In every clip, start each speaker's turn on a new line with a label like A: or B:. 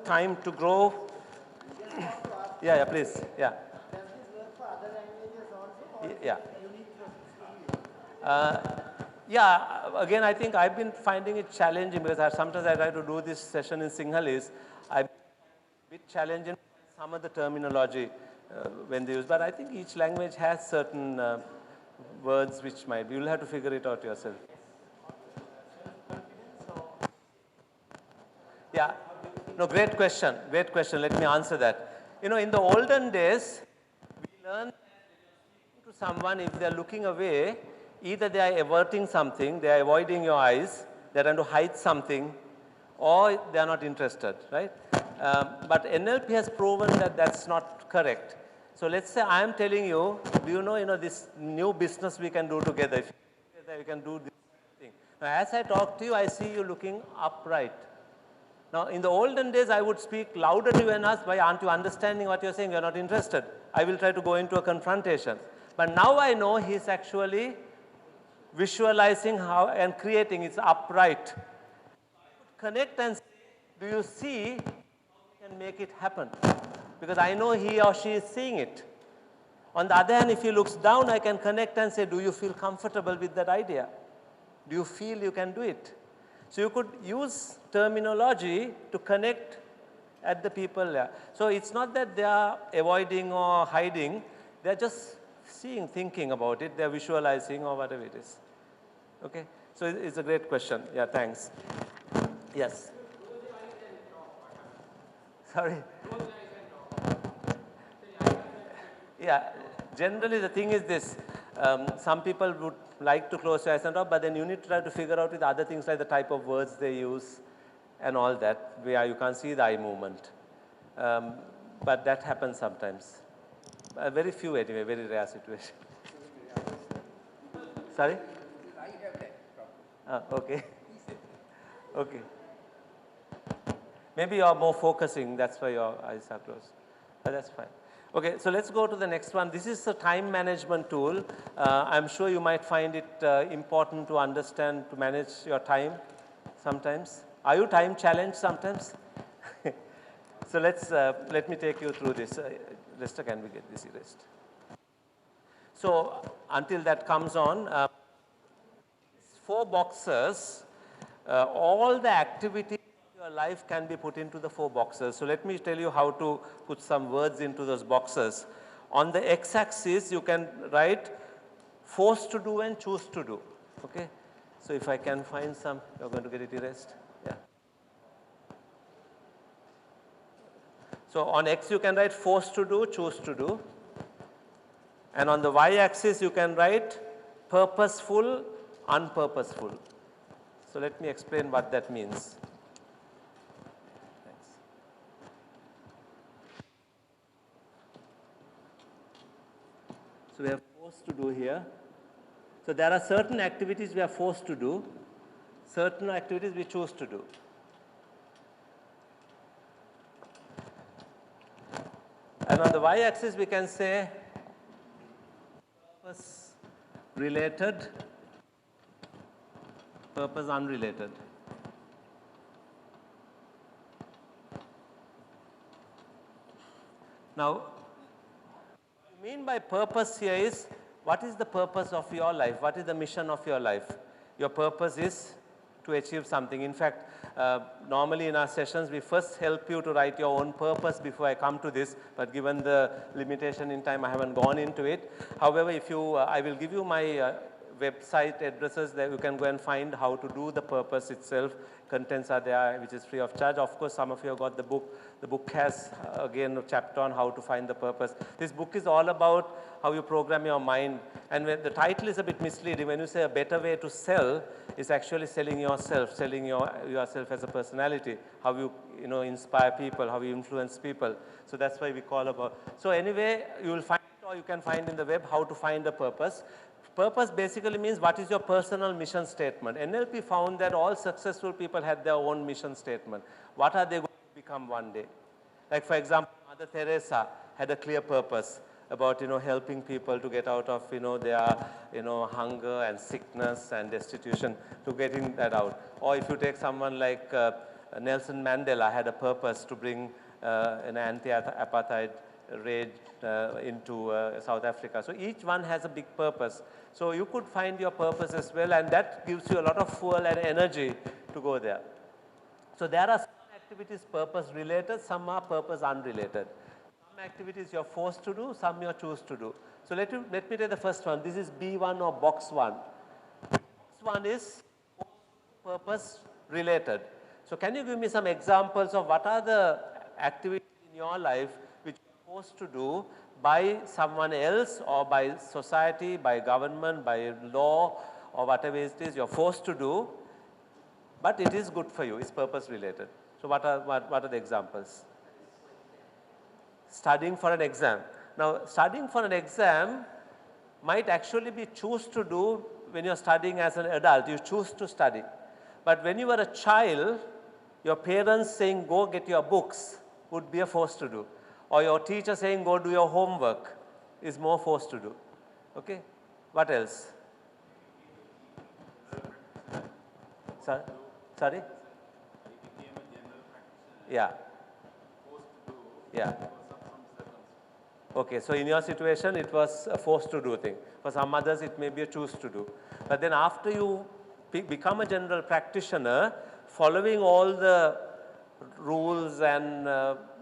A: time to grow. Yeah, please. Yeah.
B: Does this work for other languages also? Or
A: Yeah.
B: unique to
A: Yeah, again, I think I've been finding it challenging because sometimes I try to do this session in Sinhalese. I've been a bit challenging some of the terminology when they use, but I think each language has certain words which might be. You'll have to figure it out yourself. Yeah, no, great question, great question. Let me answer that. You know, in the olden days, we learned to someone if they are looking away, either they are averting something, they are avoiding your eyes, they are trying to hide something, or they are not interested, right? But NLP has proven that that's not correct. So let's say I am telling you, do you know, this new business we can do together. If you can do this thing. Now, as I talk to you, I see you looking upright. Now, in the olden days, I would speak louder to you and ask, why aren't you understanding what you're saying? You're not interested. I will try to go into a confrontation. But now I know he's actually visualizing how and creating, it's upright. I could connect and say, do you see how we can make it happen? Because I know he or she is seeing it. On the other hand, if he looks down, I can connect and say, do you feel comfortable with that idea? Do you feel you can do it? So you could use terminology to connect at the people there. So it's not that they are avoiding or hiding, they're just seeing, thinking about it, they're visualizing or whatever it is. Okay? So it's a great question. Yeah, thanks. Yes. Sorry. Yeah, generally the thing is this, some people would like to close your eyes and talk, but then you need to try to figure out with other things like the type of words they use and all that, where you can't see the eye movement. But that happens sometimes. Very few anyway, very rare situation. Sorry?
C: I have that problem.
A: Okay. Okay. Maybe you're more focusing, that's why your eyes are closed. But that's fine. Okay, so let's go to the next one. This is a time management tool. I'm sure you might find it important to understand, to manage your time sometimes. Are you time challenged sometimes? So let me take you through this. Lester, can we get this erased? So until that comes on, 4 boxes, all the activities of your life can be put into the 4 boxes. So let me tell you how to put some words into those boxes. On the x-axis, you can write forced to do and choose to do. Okay? So if I can find some, you're going to get it erased. Yeah. So on x, you can write forced to do, choose to do. And on the y-axis, you can write purposeful, unpurposeful. So let me explain what that means. Thanks. So we are forced to do here. So there are certain activities we are forced to do, certain activities we choose to do. And on the y-axis, we can say purpose related, purpose unrelated. Now, what I mean by purpose here is, what is the purpose of your life? What is the mission of your life? Your purpose is to achieve something. In fact, normally in our sessions, we first help you to write your own purpose before I come to this, but given the limitation in time, I haven't gone into it. However, if you, I will give you my website addresses that you can go and find how to do the purpose itself. Contents are there, which is free of charge. Of course, some of you have got the book. The book has, again, a chapter on how to find the purpose. This book is all about how you program your mind. And when the title is a bit misleading. When you say a better way to sell, it's actually selling yourself, selling yourself as a personality, how you, inspire people, how you influence people. So that's why we call about. So anyway, you will find, or you can find in the web how to find a purpose. Purpose basically means what is your personal mission statement. NLP found that all successful people had their own mission statement. What are they going to become one day? Like for example, Mother Teresa had a clear purpose about helping people to get out of their hunger and sickness and destitution, to getting that out. Or if you take someone like Nelson Mandela had a purpose to bring an anti-apartheid raid into South Africa. So each one has a big purpose. So you could find your purpose as well, and that gives you a lot of fuel and energy to go there. So there are some activities purpose related, some are purpose unrelated. Some activities you're forced to do, some you choose to do. So let me take the first one. This is B1 or box 1. Box 1 is purpose related. So can you give me some examples of what are the activities in your life which you're forced to do by someone else or by society, by government, by law, or whatever it is you're forced to do, but it is good for you, it's purpose related. So what are the examples? Studying for an exam. Now studying for an exam might actually be choose to do when you're studying as an adult, you choose to study. But when you were a child, your parents saying go get your books would be a force to do. Or your teacher saying go do your homework is more forced to do. Okay? What else? Sorry? Yeah. Yeah. Okay, so in your situation, it was a forced to do thing. For some others, it may be a choose to do. But then after you become a general practitioner, following all the rules and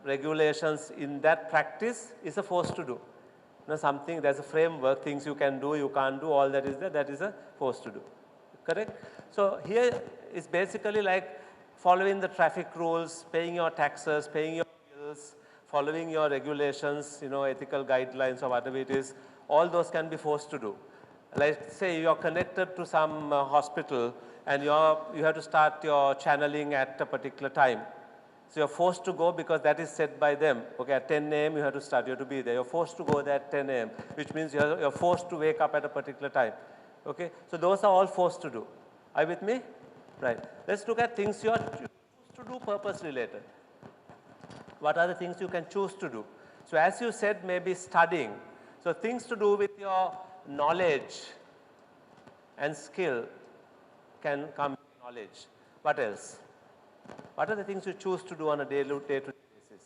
A: regulations in that practice is a force to do. You know, something, there's a framework, things you can do, you can't do, all that is there, that is a force to do. Correct? So here is basically like following the traffic rules, paying your taxes, paying your bills, following your regulations, you know, ethical guidelines or whatever it is, all those can be forced to do. Like say you're connected to some hospital and you have to start your channeling at a particular time. So you're forced to go because that is set by them. Okay, at 10 a.m. you have to start, you have to be there. You're forced to go there at 10 a.m., which means you're forced to wake up at a particular time. Okay, so those are all forced to do. Are you with me? Right. Let's look at things you are choose to do purpose related. What are the things you can choose to do? So as you said, maybe studying. So things to do with your knowledge and skill can come with knowledge. What else? What are the things you choose to do on a day-to-day basis?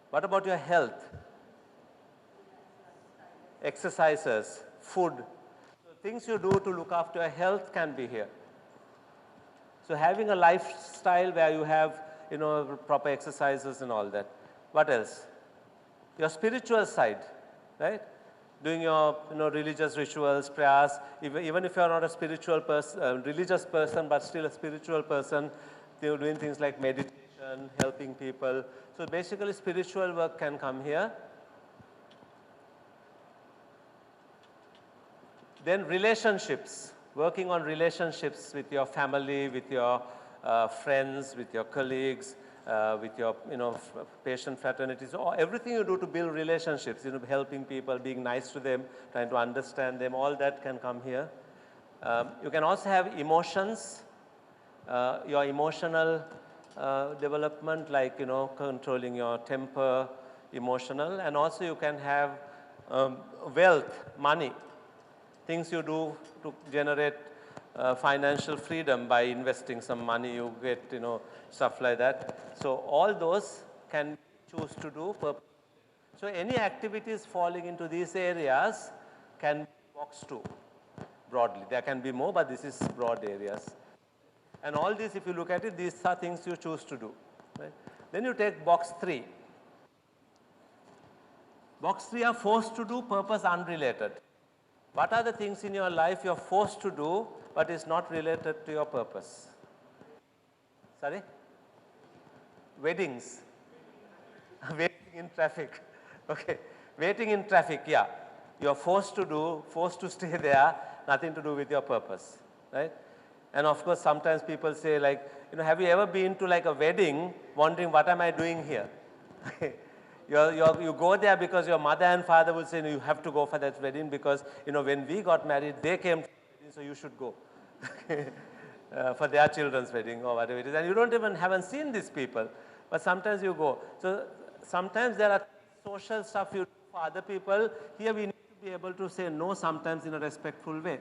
A: What about your health? Exercises, food. So things you do to look after your health can be here. So having a lifestyle where you have, you know, proper exercises and all that. What else? Your spiritual side, right? Doing your, you know, religious rituals, prayers. Even if you are not a spiritual person, religious person, but still a spiritual person, you're doing things like meditation, helping people. So basically, spiritual work can come here. Then relationships, working on relationships with your family, with your friends, with your colleagues, with your, you know, patient fraternities, or everything you do to build relationships, you know, helping people, being nice to them, trying to understand them, all that can come here. You can also have emotions, your emotional development, like, you know, controlling your temper, emotional, and also you can have wealth, money. Things you do to generate financial freedom by investing some money, you get, you know, stuff like that. So all those can choose to do. So any activities falling into these areas can be box 2 broadly. There can be more, but this is broad areas. And all these, if you look at it, these are things you choose to do. Right? Then you take box 3. Box 3 are forced to do, purpose unrelated. What are the things in your life you're forced to do, but is not related to your purpose? Sorry? Weddings. Waiting in traffic. Okay. Waiting in traffic, yeah. You're forced to do, forced to stay there, nothing to do with your purpose. Right? And of course, sometimes people say like, you know, have you ever been to like a wedding wondering what am I doing here? You go there because your mother and father will say, no, you have to go for that wedding because, you know, when we got married, they came to the wedding, so you should go for their children's wedding or whatever it is. And you haven't seen these people, but sometimes you go. So sometimes there are social stuff you do for other people. Here we need to be able to say no sometimes in a respectful way.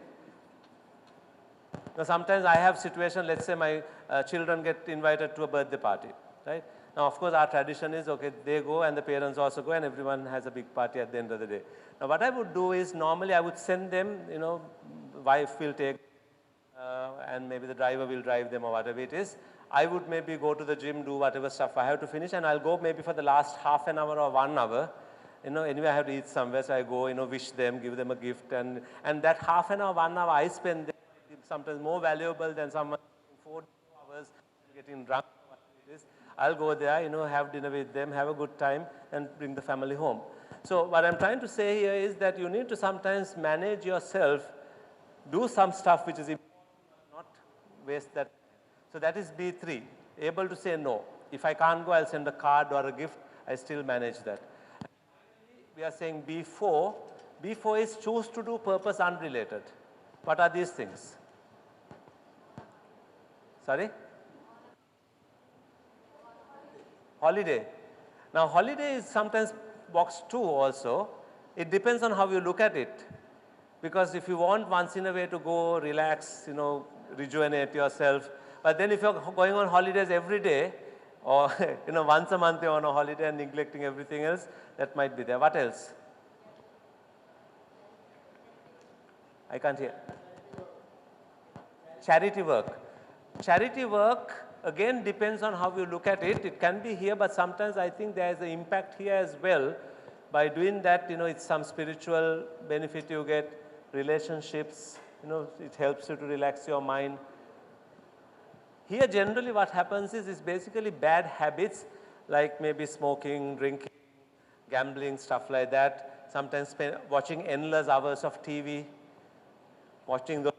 A: Now, sometimes I have situation, let's say my children get invited to a birthday party, right? Now, of course, our tradition is, okay, they go and the parents also go and everyone has a big party at the end of the day. Now, what I would do is normally I would send them, you know, wife will take and maybe the driver will drive them or whatever it is. I would maybe go to the gym, do whatever stuff I have to finish, and I'll go maybe for the last half an hour or 1 hour. You know, anyway, I have to eat somewhere, so I go, you know, wish them, give them a gift, and that half an hour, 1 hour I spend there sometimes more valuable than someone 4 hours getting drunk or whatever it is. I'll go there, you know, have dinner with them, have a good time, and bring the family home. So what I'm trying to say here is that you need to sometimes manage yourself, do some stuff which is important, not waste that. So that is B3, able to say no. If I can't go, I'll send a card or a gift, I still manage that. And finally, we are saying B4. B4 is choose to do, purpose unrelated. What are these things? Sorry? Holiday. Now, holiday is sometimes box 2 also. It depends on how you look at it. Because if you want once in a way to go relax, you know, rejuvenate yourself, but then if you're going on holidays every day, or you know, once a month you're on a holiday and neglecting everything else, that might be there. What else? I can't hear. Charity work. Charity work, again, depends on how you look at it. It can be here, but sometimes I think there is an impact here as well. By doing that, you know, it's some spiritual benefit you get, relationships, you know, it helps you to relax your mind. Here, generally what happens is basically bad habits, like maybe smoking, drinking, gambling, stuff like that. Sometimes watching endless hours of TV, watching those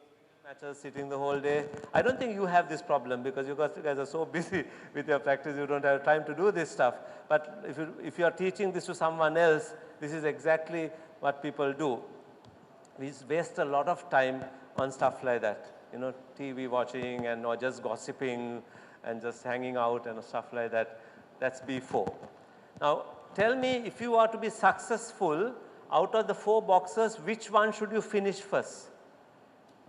A: matches, sitting the whole day. I don't think you have this problem because you guys are so busy with your practice, you don't have time to do this stuff. But if you are teaching this to someone else, this is exactly what people do. We waste a lot of time on stuff like that, you know, TV watching and or just gossiping and just hanging out and stuff like that. That's B4. Now, tell me, if you are to be successful, out of the 4 boxes, which one should you finish first?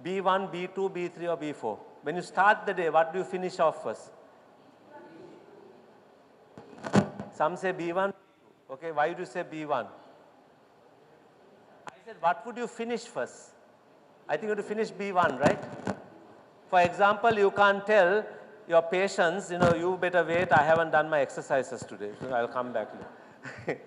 A: B1, B2, B3 or B4? When you start the day, what do you finish off first? Some say B1, okay, why do you say B1? I said, what would you finish first? I think you have to finish B1, right? For example, you can't tell your patients, you know, you better wait, I haven't done my exercises today, so I'll come back later.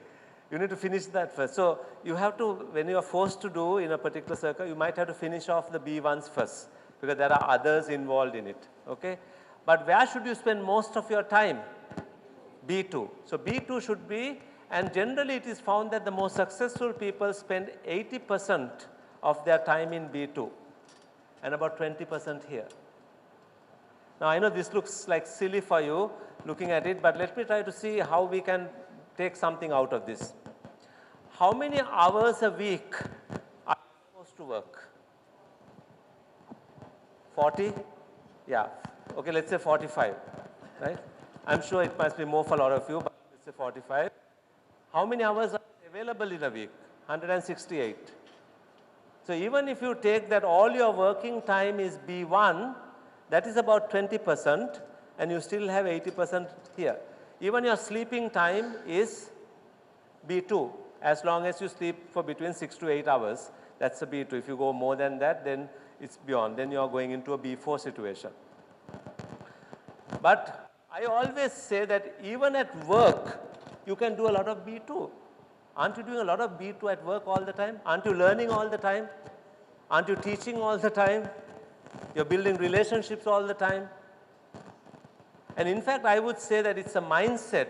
A: You need to finish that first. So you have to, when you are forced to do in a particular circle, you might have to finish off the B1s first because there are others involved in it, okay? But where should you spend most of your time? B2. So B2 should be, and generally it is found that the most successful people spend 80% of their time in B2 and about 20% here. Now I know this looks like silly for you looking at it, but let me try to see how we can take something out of this. How many hours a week are you supposed to work? 40? Yeah. Okay, let's say 45, right? I'm sure it must be more for a lot of you, but let's say 45. How many hours are available in a week? 168. So even if you take that all your working time is B1, that is about 20%, and you still have 80% here. Even your sleeping time is B2, as long as you sleep for between 6 to 8 hours, that's a B2. If you go more than that, then it's beyond. Then you are going into a B4 situation. But I always say that even at work, you can do a lot of B2. Aren't you doing a lot of B2 at work all the time? Aren't you learning all the time? Aren't you teaching all the time? You're building relationships all the time. And in fact, I would say that it's a mindset.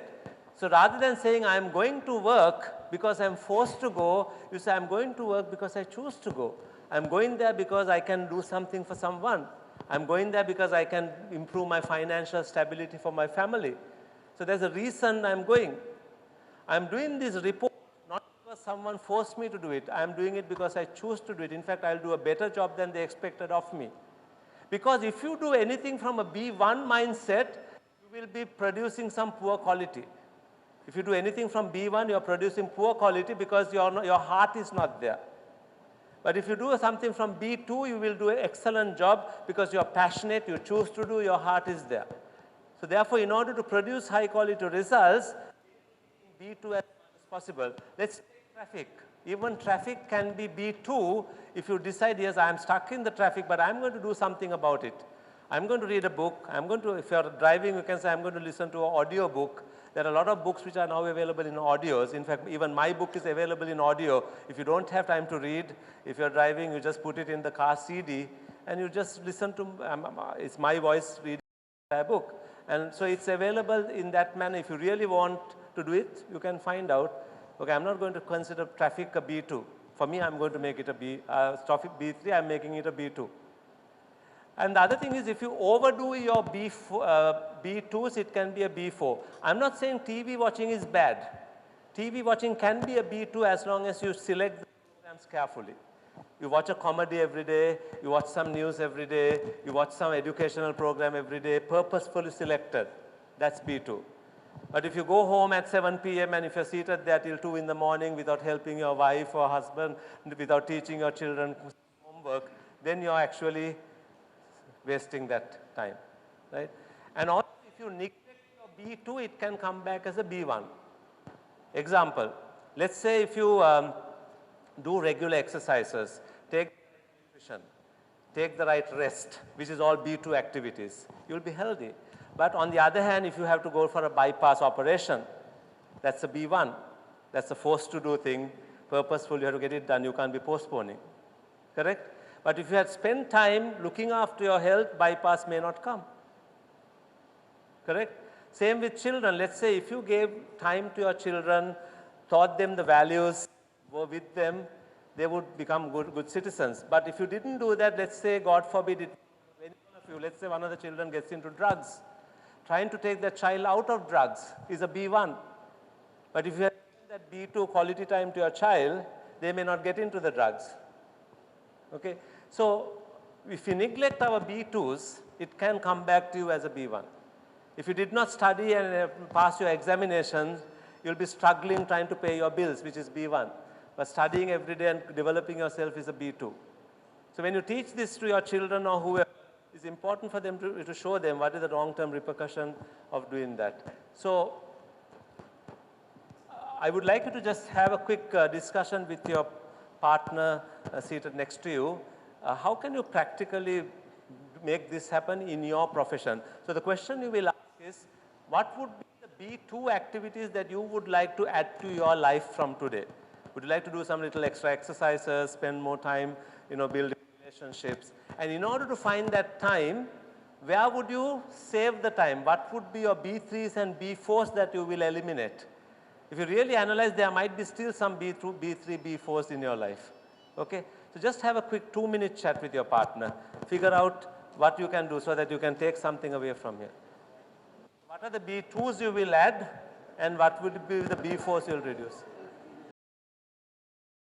A: So rather than saying I'm going to work because I'm forced to go, you say I'm going to work because I choose to go. I'm going there because I can do something for someone. I'm going there because I can improve my financial stability for my family. So there's a reason I'm going. I'm doing this report not because someone forced me to do it. I'm doing it because I choose to do it. In fact, I'll do a better job than they expected of me. Because if you do anything from a B1 mindset, you will be producing some poor quality. If you do anything from B1, you're producing poor quality because your heart is not there. But if you do something from B2, you will do an excellent job because you are passionate, you choose to do, your heart is there. So therefore, in order to produce high quality results, B2 as much as possible. Let's take traffic. Even traffic can be B2 if you decide, yes, I am stuck in the traffic, but I'm going to do something about it. I'm going to read a book. I'm going to, if you're driving, you can say, I'm going to listen to an audio book. There are a lot of books which are now available in audios. In fact, even my book is available in audio. If you don't have time to read, if you're driving, you just put it in the car CD and you just listen to, it's my voice reading a book. And so it's available in that manner. If you really want to do it, you can find out. Okay, I'm not going to consider traffic a B2. For me, I'm going to make it a traffic B3, I'm making it a B2. And the other thing is if you overdo your B2s, it can be a B4. I'm not saying TV watching is bad. TV watching can be a B2 as long as you select the programs carefully. You watch a comedy every day, you watch some news every day, you watch some educational program every day, purposefully selected. That's B2. But if you go home at 7 p.m. and if you're seated there till 2 in the morning without helping your wife or husband, without teaching your children homework, then you're actually wasting that time, right? And also if you neglect your B2, it can come back as a B1. Example, let's say if you do regular exercises, take nutrition, take the right rest, which is all B2 activities, you'll be healthy. But on the other hand, if you have to go for a bypass operation, that's a B1. That's a forced to do thing, purposeful, you have to get it done, you can't be postponing, correct? But if you had spent time looking after your health, bypass may not come, correct? Same with children. Let's say if you gave time to your children, taught them the values, were with them, they would become good citizens. But if you didn't do that, let's say, God forbid, any one of you, let's say one of the children gets into drugs, trying to take that child out of drugs is a B1. But if you have that B2 quality time to your child, they may not get into the drugs. Okay? So if you neglect our B2s, it can come back to you as a B1. If you did not study and pass your examinations, you'll be struggling trying to pay your bills, which is B1. But studying every day and developing yourself is a B2. So when you teach this to your children or whoever, it's important for them to show them what is the long-term repercussion of doing that. So I would like you to just have a quick discussion with your partner seated next to you. How can you practically make this happen in your profession? So the question you will ask is, what would be the B2 activities that you would like to add to your life from today? Would you like to do some little extra exercises, spend more time, building relationships? And in order to find that time, where would you save the time? What would be your B3s and B4s that you will eliminate? If you really analyze, there might be still some B2, B3, B4s in your life. Okay? So just have a quick 2-minute chat with your partner. Figure out what you can do so that you can take something away from here. What are the B2s you will add and what would be the B4s you will reduce?